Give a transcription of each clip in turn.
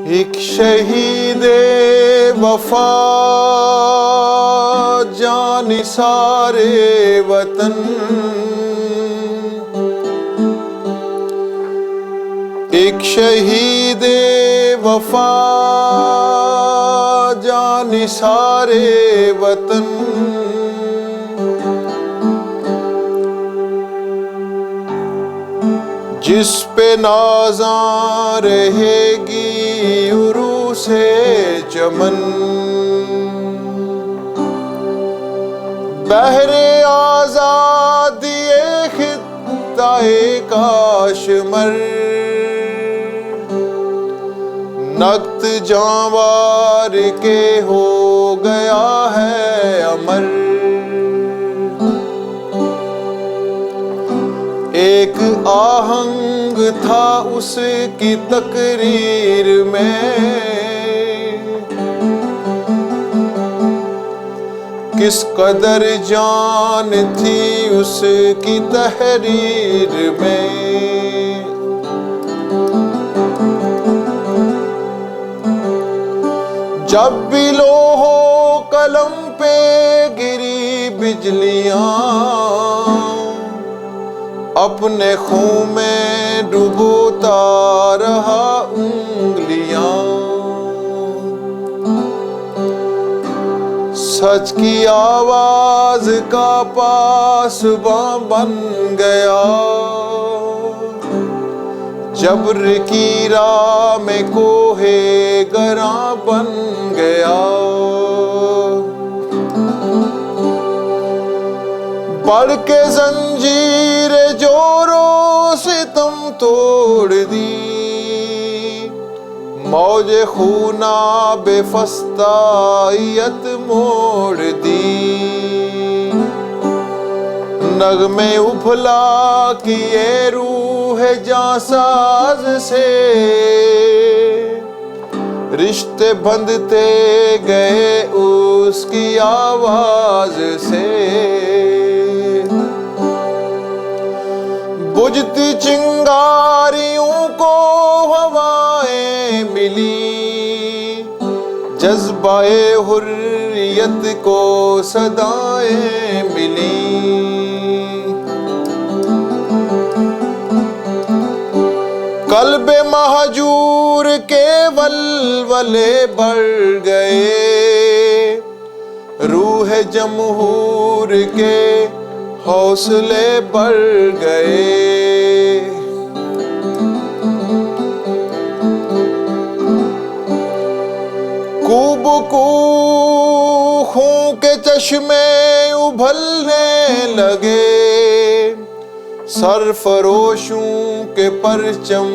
एक शहीदे वफा जान सारे वतन, एक शहीदे वफा जान सारे वतन, जिस पे नाज़ां रहेगी उरूसे चमन, बहरे आज़ादिए खित्ताए काशमर, नक्त जांवार के हो गया है अमर। एक आहंग था उसकी तकरीर में, किस कदर जान थी उसकी तहरीर में। जब भी लोहो कलम पे गिरी बिजलियां, अपने खून में डुबोता रहा उंगलियां। सच की आवाज का पासबां बन गया, जब्र की राह में कोहे गरा बन गया। बढ़ के जंजीर जोरों से तुम तोड़ दी, मौजे खूना बेफस्तायत मोड़ दी। नगमे उफला किए रूह जासाज से, रिश्ते बंधते गए उसकी आवाज से। बुझती चिंगारियों को हवाएं मिली, जज्बाए हुर्रियत को सदाएं मिली। कल्बे महजूर के वलवले बढ़ गए, रूह जमहूर के हौसले बढ़ गए। कूबकू खून के चश्मे उभलने लगे, सरफरोशों के परचम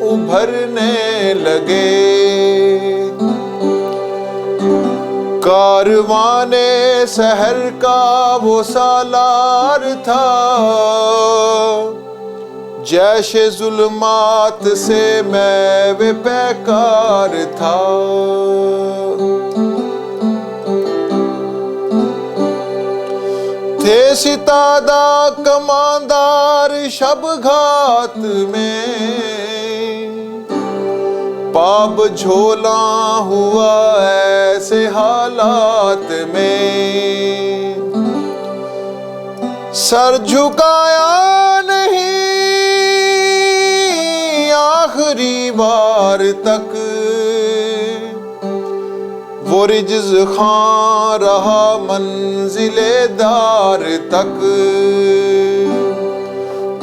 उभरने लगे। कारवाने शहर का वो सालार था, जैसे जुल्मात से मैं वे पैकार था। थे सितादा कमांदार शब घात में, पाप झोला हुआ ऐसे हालात में। सर झुकाया नहीं आखिरी बार तक, वो रिज्ज़ खां रहा मंजिले दार तक।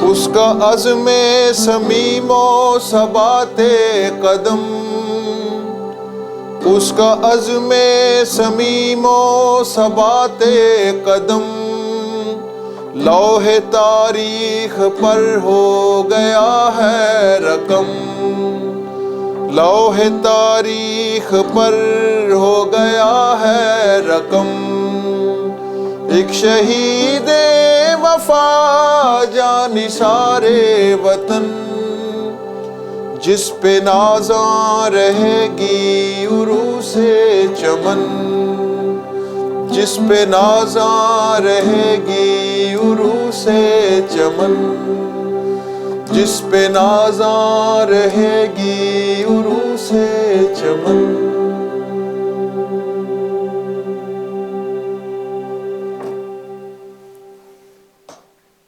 उसका अज़्मे समीमो सबाते कदम, उसका अज़्मे समीमो सबाते कदम, लौहे तारीख पर हो गया है रकम। लौहे तारीख पर हो गया है रकम। एक शहीदे वफा जान सारे वतन, जिस पे नाज़ां रहेगी उरूसे चमन, जिस पे नाज़ां रहेगी उरूसे चमन, जिस पे नाज़ां रहेगी उरूसे चमन